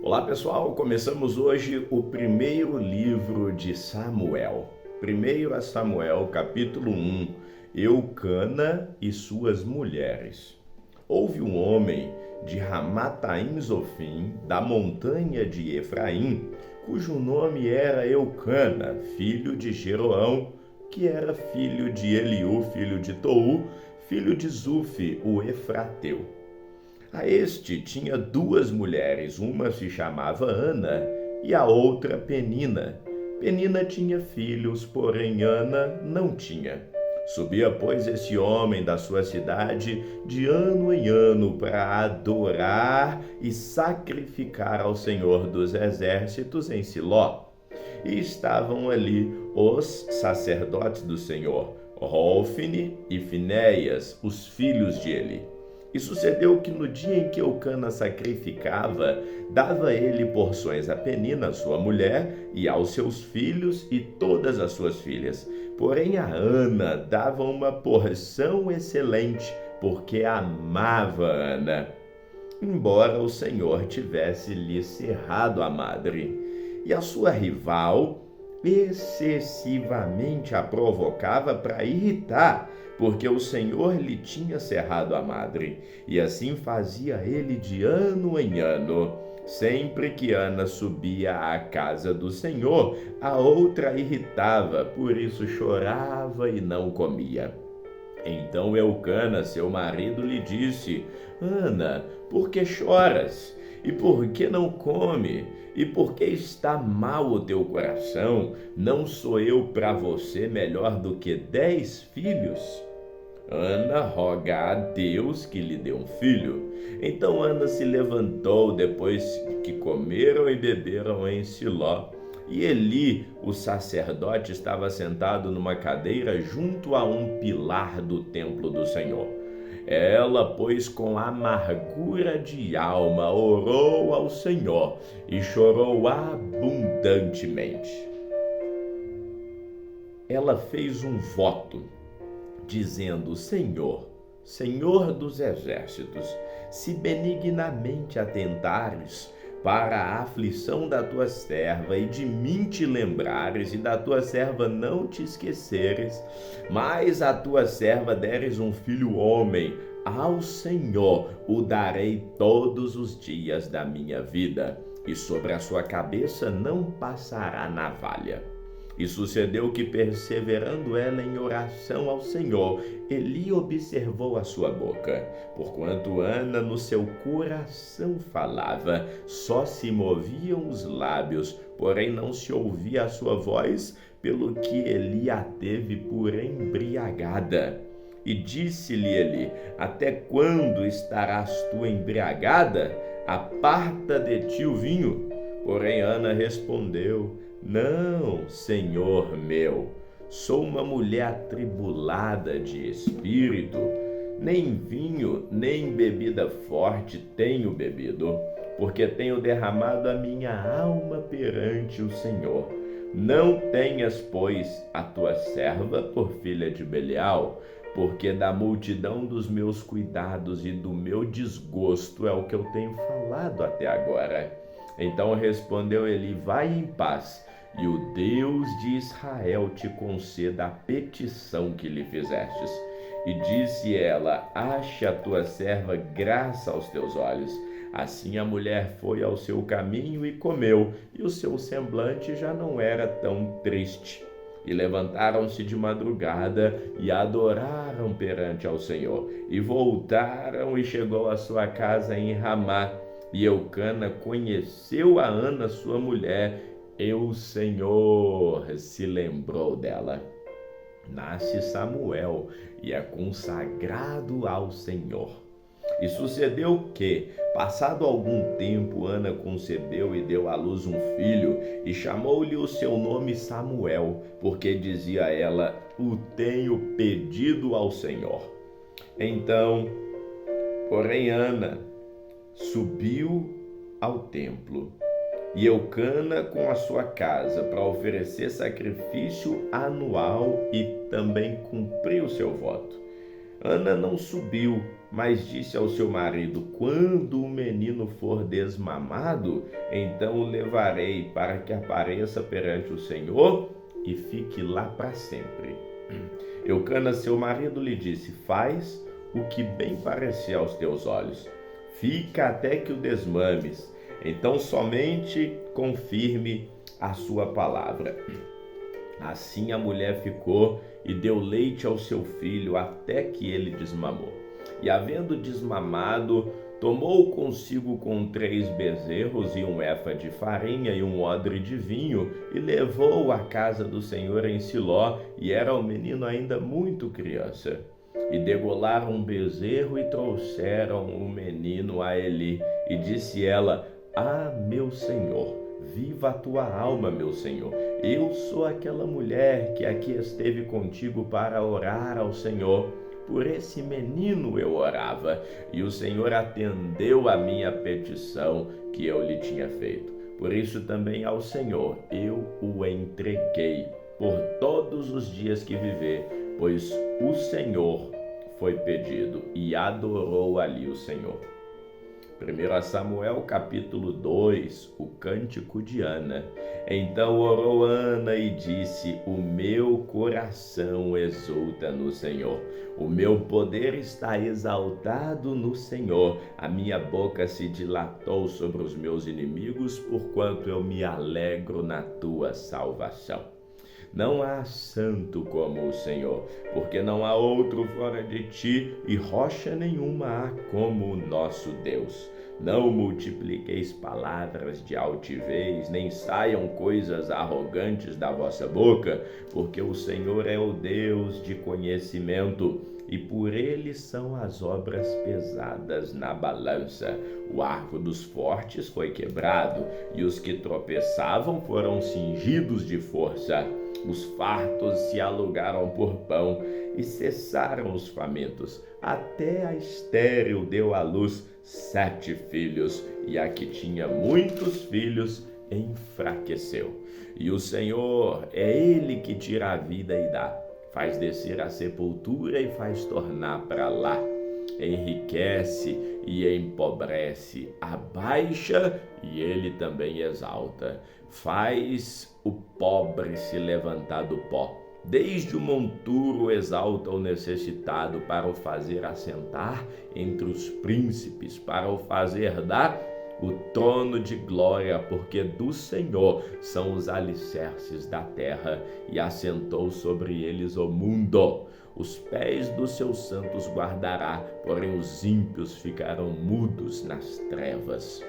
Olá pessoal, começamos hoje o primeiro livro de Samuel. 1 Samuel, capítulo 1, Eucana e suas mulheres. Houve um homem de Ramataim Zofim, da montanha de Efraim, cujo nome era Eucana, filho de Jeroão, que era filho de Eliú, filho de Tou, filho de Zufi, o Efrateu. A este tinha duas mulheres, uma se chamava Ana e a outra Penina. Penina tinha filhos, porém Ana não tinha. Subia, pois, esse homem da sua cidade de ano em ano para adorar e sacrificar ao Senhor dos Exércitos em Siló. E estavam ali os sacerdotes do Senhor, Hofni e Finéias, os filhos de Eli. E sucedeu que no dia em que Eucana sacrificava, dava ele porções a Penina, sua mulher, e aos seus filhos e todas as suas filhas. Porém a Ana dava uma porção excelente, porque amava Ana, embora o Senhor tivesse lhe cerrado a madre. E a sua rival excessivamente a provocava para irritar, porque o Senhor lhe tinha cerrado a madre, e assim fazia ele de ano em ano. Sempre que Ana subia à casa do Senhor, a outra a irritava, por isso chorava e não comia. Então Eucana, seu marido, lhe disse: Ana, por que choras? E por que não come? E por que está mal o teu coração? Não sou eu para você melhor do que 10 filhos? Ana roga a Deus que lhe dê um filho. Então Ana se levantou depois que comeram e beberam em Siló. E Eli, o sacerdote, estava sentado numa cadeira junto a um pilar do templo do Senhor. Ela, pois, com amargura de alma, orou ao Senhor e chorou abundantemente. Ela fez um voto, dizendo: Senhor, Senhor dos exércitos, se benignamente atentares para a aflição da tua serva e de mim te lembrares e da tua serva não te esqueceres, mas a tua serva deres um filho homem, ao Senhor o darei todos os dias da minha vida, e sobre a sua cabeça não passará navalha. E sucedeu que, perseverando ela em oração ao Senhor, Eli observou a sua boca. Porquanto Ana no seu coração falava, só se moviam os lábios, porém não se ouvia a sua voz, pelo que Eli a teve por embriagada. E disse-lhe Eli: até quando estarás tu embriagada? Aparta de ti o vinho. Porém Ana respondeu: não, Senhor meu, sou uma mulher atribulada de espírito, nem vinho, nem bebida forte tenho bebido, porque tenho derramado a minha alma perante o Senhor. Não tenhas, pois, a tua serva por filha de Belial, porque da multidão dos meus cuidados e do meu desgosto é o que eu tenho falado até agora. Então respondeu Eli: vai em paz, e o Deus de Israel te conceda a petição que lhe fizestes. E disse ela: ache a tua serva graça aos teus olhos. Assim a mulher foi ao seu caminho e comeu, e o seu semblante já não era tão triste. E levantaram-se de madrugada e adoraram perante ao Senhor. E voltaram e chegou à sua casa em Ramá. E Eucana conheceu a Ana, sua mulher, e o Senhor se lembrou dela. Nasce Samuel e é consagrado ao Senhor. E sucedeu que, passado algum tempo, Ana concebeu e deu à luz um filho, e chamou-lhe o seu nome Samuel, porque dizia ela: o tenho pedido ao Senhor. Então, porém, Ana subiu ao templo, e Eucana com a sua casa, para oferecer sacrifício anual e também cumprir o seu voto. Ana não subiu, mas disse ao seu marido: quando o menino for desmamado, então o levarei para que apareça perante o Senhor e fique lá para sempre. Eucana, seu marido, lhe disse: faz o que bem parecer aos teus olhos. Fica até que o desmames. Então somente confirme a sua palavra. Assim a mulher ficou e deu leite ao seu filho até que ele desmamou. E havendo desmamado, tomou consigo com 3 bezerros e 1 efa de farinha e 1 odre de vinho, e levou-o à casa do Senhor em Siló, e era o menino ainda muito criança. E degolaram um bezerro e trouxeram o menino a Eli. E disse ela: ah, meu senhor, viva a tua alma, meu senhor. Eu sou aquela mulher que aqui esteve contigo para orar ao Senhor. Por esse menino eu orava, e o Senhor atendeu a minha petição que eu lhe tinha feito. Por isso também ao Senhor eu o entreguei por todos os dias que viver, pois o Senhor foi pedido, e adorou ali o Senhor. 1 Samuel capítulo 2, o cântico de Ana. Então orou Ana e disse: o meu coração exulta no Senhor, o meu poder está exaltado no Senhor, a minha boca se dilatou sobre os meus inimigos, porquanto eu me alegro na tua salvação. Não há santo como o Senhor, porque não há outro fora de ti, e rocha nenhuma há como o nosso Deus. Não multipliqueis palavras de altivez, nem saiam coisas arrogantes da vossa boca, porque o Senhor é o Deus de conhecimento, e por ele são as obras pesadas na balança. O arco dos fortes foi quebrado, e os que tropeçavam foram cingidos de força. Os fartos se alugaram por pão, e cessaram os famintos. Até a estéril deu à luz 7 filhos, e a que tinha muitos filhos enfraqueceu. E o Senhor é ele que tira a vida e dá, faz descer a sepultura e faz tornar para lá. Enriquece e empobrece, abaixa e ele também exalta. Faz o pobre se levantar do pó. Desde o monturo exalta o necessitado, para o fazer assentar entre os príncipes, para o fazer dar o trono de glória, porque do Senhor são os alicerces da terra, e assentou sobre eles o mundo. Os pés dos seus santos guardará, porém os ímpios ficarão mudos nas trevas.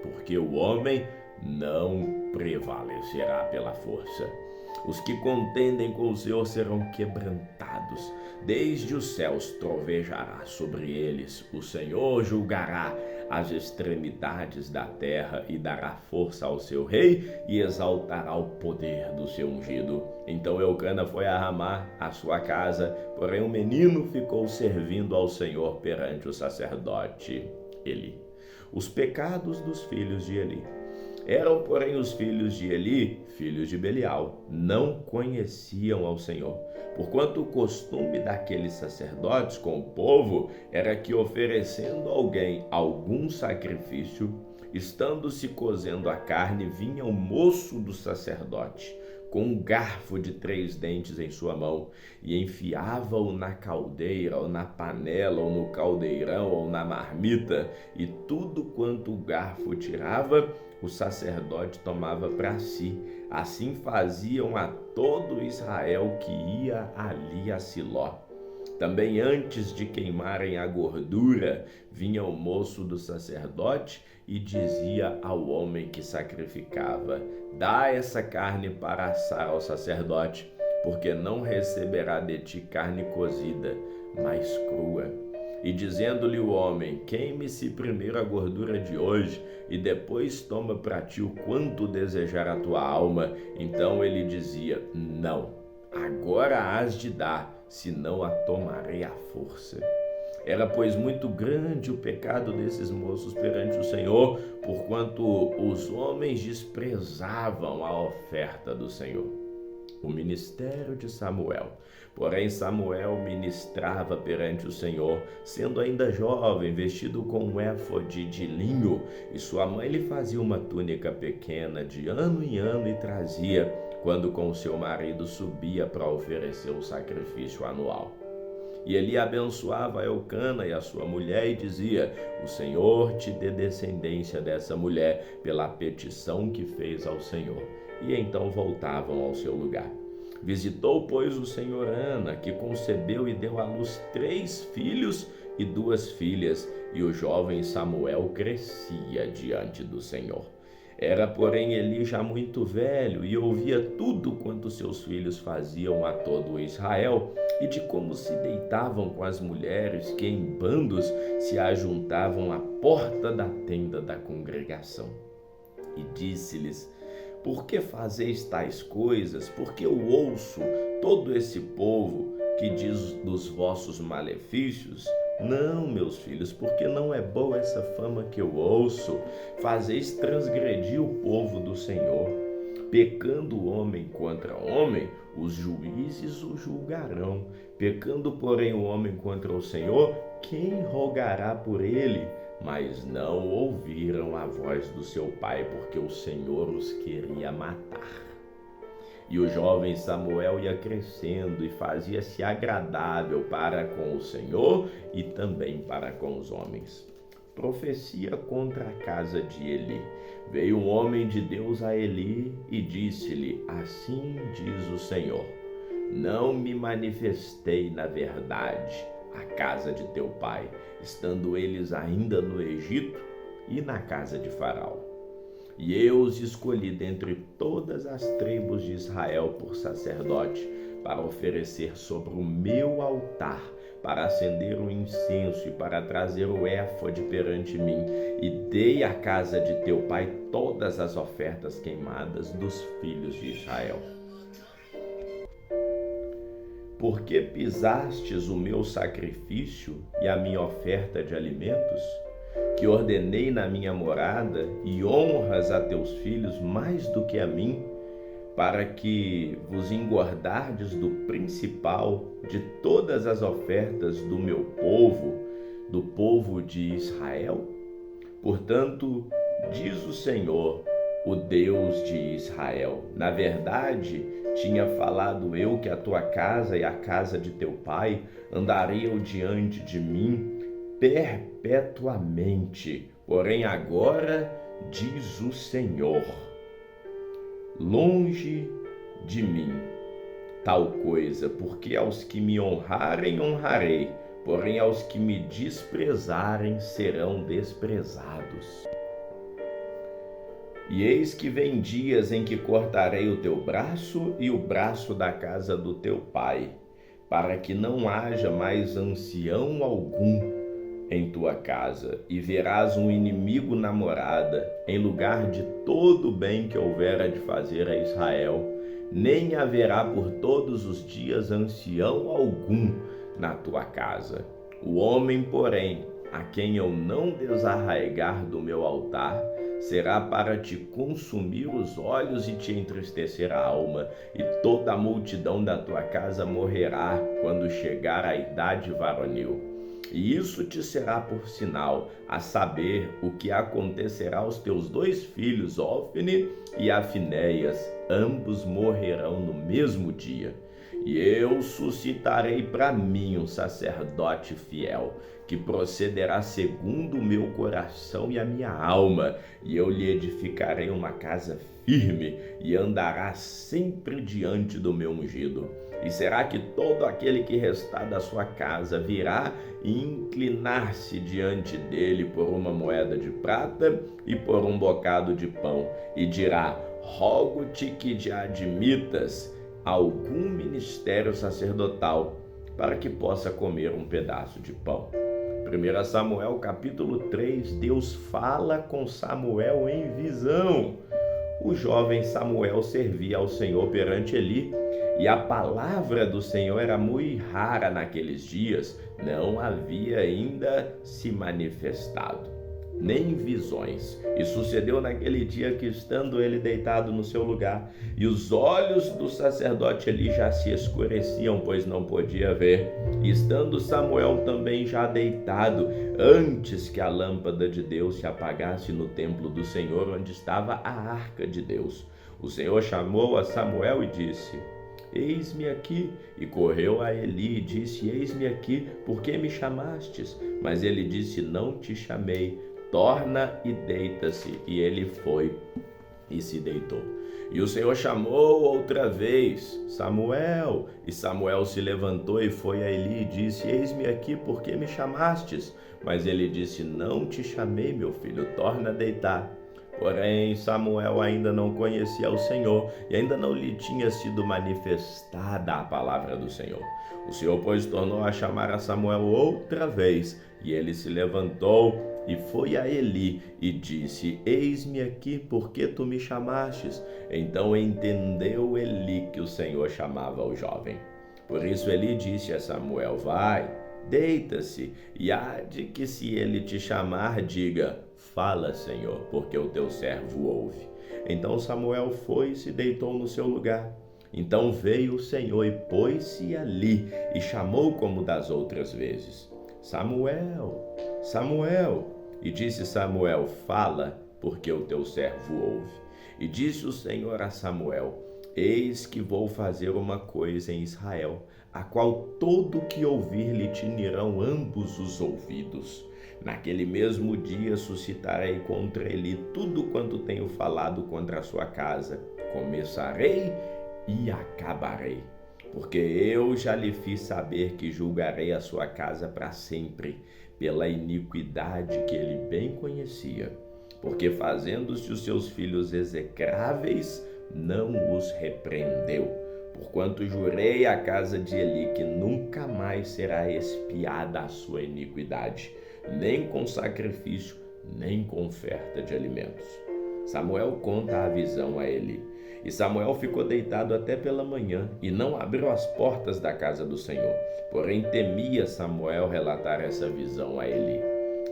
Porque o homem não prevalecerá pela força. Os que contendem com o Senhor serão quebrantados. Desde os céus trovejará sobre eles. O Senhor julgará as extremidades da terra e dará força ao seu rei e exaltará o poder do seu ungido. Então Eucana foi a Ramá, a sua casa, porém o menino ficou servindo ao Senhor perante o sacerdote Eli. Os pecados dos filhos de Eli. Eram, porém, os filhos de Eli, filhos de Belial, não conheciam ao Senhor, porquanto o costume daqueles sacerdotes com o povo era que, oferecendo alguém algum sacrifício, estando-se cozendo a carne, vinha o moço do sacerdote, com um garfo de 3 dentes em sua mão, e enfiava-o na caldeira, ou na panela, ou no caldeirão, ou na marmita, e tudo quanto o garfo tirava, o sacerdote tomava para si. Assim faziam a todo Israel que ia ali a Siló. Também antes de queimarem a gordura, vinha o moço do sacerdote e dizia ao homem que sacrificava: dá essa carne para assar ao sacerdote, porque não receberá de ti carne cozida, mas crua. E dizendo-lhe o homem: queime-se primeiro a gordura de hoje, e depois toma para ti o quanto desejar a tua alma. Então ele dizia: não, agora hás de dar, senão a tomarei à força. Era, pois, muito grande o pecado desses moços perante o Senhor, porquanto os homens desprezavam a oferta do Senhor. o ministério de Samuel. Porém, Samuel ministrava perante o Senhor, sendo ainda jovem, vestido com um éfode de linho, e sua mãe lhe fazia uma túnica pequena de ano em ano e trazia, quando com seu marido subia para oferecer o sacrifício anual. E ele abençoava Eucana e a sua mulher e dizia: o Senhor te dê descendência dessa mulher pela petição que fez ao Senhor. E então voltavam ao seu lugar. Visitou, pois, o Senhor Ana, que concebeu e deu à luz 3 filhos e 2 filhas, e o jovem Samuel crescia diante do Senhor. Era, porém, Eli já muito velho e ouvia tudo quanto seus filhos faziam a todo Israel, e de como se deitavam com as mulheres que em bandos se ajuntavam à porta da tenda da congregação. E disse-lhes: por que fazeis tais coisas? Porque eu ouço todo esse povo que diz dos vossos malefícios. Não, meus filhos, porque não é boa essa fama que eu ouço. Fazeis transgredir o povo do Senhor. Pecando homem contra homem, os juízes o julgarão. Pecando, porém, o homem contra o Senhor, quem rogará por ele? Mas não ouviram a voz do seu pai, porque o Senhor os queria matar. E o jovem Samuel ia crescendo e fazia-se agradável para com o Senhor e também para com os homens. Profecia contra a casa de Eli. Veio um homem de Deus a Eli e disse-lhe: assim diz o Senhor, não me manifestei na verdade à casa de teu pai, estando eles ainda no Egito e na casa de Faraó. E eu os escolhi dentre todas as tribos de Israel por sacerdote, para oferecer sobre o meu altar, para acender o incenso e para trazer o éfode perante mim. E dei à casa de teu pai todas as ofertas queimadas dos filhos de Israel. Porque pisastes o meu sacrifício e a minha oferta de alimentos, que ordenei na minha morada, e honras a teus filhos mais do que a mim, para que vos engordardes do principal de todas as ofertas do meu povo, do povo de Israel? Portanto, diz o Senhor, o Deus de Israel: na verdade, tinha falado eu que a tua casa e a casa de teu pai andariam diante de mim perpetuamente. Porém agora, diz o Senhor, longe de mim tal coisa, porque aos que me honrarem, honrarei, porém aos que me desprezarem serão desprezados. E eis que vem dias em que cortarei o teu braço e o braço da casa do teu pai, para que não haja mais ancião algum em tua casa, e verás um inimigo na morada, em lugar de todo o bem que houvera de fazer a Israel, nem haverá por todos os dias ancião algum na tua casa. O homem, porém, a quem eu não desarraigar do meu altar, será para te consumir os olhos e te entristecer a alma, e toda a multidão da tua casa morrerá quando chegar a idade varonil. E isso te será por sinal, a saber, o que acontecerá aos teus 2 filhos, Ofni e a Finéias, ambos morrerão no mesmo dia. E eu suscitarei para mim um sacerdote fiel, que procederá segundo o meu coração e a minha alma, e eu lhe edificarei uma casa firme, e andará sempre diante do meu ungido. E será que todo aquele que restar da sua casa virá e inclinar-se diante dele por uma moeda de prata e por um bocado de pão, e dirá: rogo-te que te admitas algum ministério sacerdotal, para que possa comer um pedaço de pão. 1 Samuel capítulo 3, Deus fala com Samuel em visão. O jovem Samuel servia ao Senhor perante Eli, e a palavra do Senhor era muito rara naqueles dias, não havia ainda se manifestado. nem visões. E sucedeu naquele dia que, estando ele deitado no seu lugar, e os olhos do sacerdote Eli já se escureciam, pois não podia ver, e estando Samuel também já deitado, antes que a lâmpada de Deus se apagasse no templo do Senhor, onde estava a arca de Deus, o Senhor chamou a Samuel e disse: Eis-me aqui. E correu a Eli e disse: Eis-me aqui, por que me chamastes? Mas ele disse: Não te chamei, torna e deita-se. E ele foi e se deitou. E o Senhor chamou outra vez: Samuel. E Samuel se levantou e foi a Eli e disse: Eis-me aqui, por que me chamastes? Mas ele disse: Não te chamei, meu filho, torna a deitar. Porém, Samuel ainda não conhecia o Senhor e ainda não lhe tinha sido manifestada a palavra do Senhor. O Senhor, pois, tornou a chamar a Samuel outra vez, e ele se levantou e foi a Eli e disse: Eis-me aqui, por que tu me chamastes? Então entendeu Eli que o Senhor chamava o jovem. Por isso Eli disse a Samuel: Vai, deita-se, e há de que, se ele te chamar, diga: Fala, Senhor, porque o teu servo ouve. Então Samuel foi e se deitou no seu lugar. Então veio o Senhor e pôs-se ali e chamou como das outras vezes: Samuel, Samuel. E disse Samuel: Fala, porque o teu servo ouve. E disse o Senhor a Samuel: Eis que vou fazer uma coisa em Israel, a qual todo que ouvir lhe tinirão ambos os ouvidos. Naquele mesmo dia suscitarei contra ele tudo quanto tenho falado contra a sua casa. Começarei e acabarei. Porque eu já lhe fiz saber que julgarei a sua casa para sempre, pela iniquidade que ele bem conhecia. Porque fazendo-se os seus filhos execráveis, não os repreendeu. Porquanto jurei à casa de Eli que nunca mais será expiada a sua iniquidade, nem com sacrifício, nem com oferta de alimentos. Samuel conta a visão a Eli. E Samuel ficou deitado até pela manhã, e não abriu as portas da casa do Senhor. Porém temia Samuel relatar essa visão a Eli.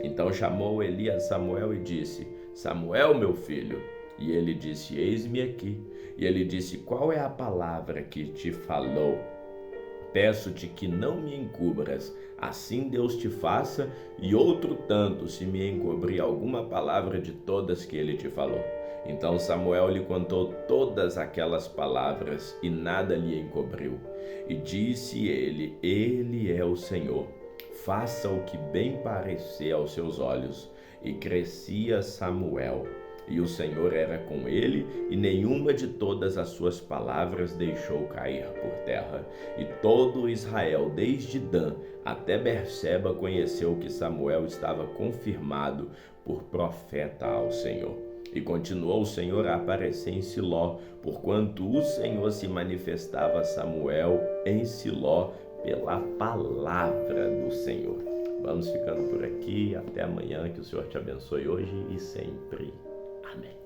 Então chamou Eli a Samuel e disse: Samuel, meu filho. E ele disse: Eis-me aqui. E ele disse: Qual é a palavra que te falou? Peço-te que não me encubras, assim Deus te faça, e outro tanto, se me encobrir alguma palavra de todas que ele te falou. Então Samuel lhe contou todas aquelas palavras, e nada lhe encobriu. E disse ele: Ele é o Senhor, faça o que bem parecer aos seus olhos. E crescia Samuel, e o Senhor era com ele, e nenhuma de todas as suas palavras deixou cair por terra. E todo Israel, desde Dan até Berseba, conheceu que Samuel estava confirmado por profeta ao Senhor. E continuou o Senhor a aparecer em Siló, porquanto o Senhor se manifestava a Samuel em Siló pela palavra do Senhor. Vamos ficando por aqui, até amanhã, que o Senhor te abençoe hoje e sempre. Amém.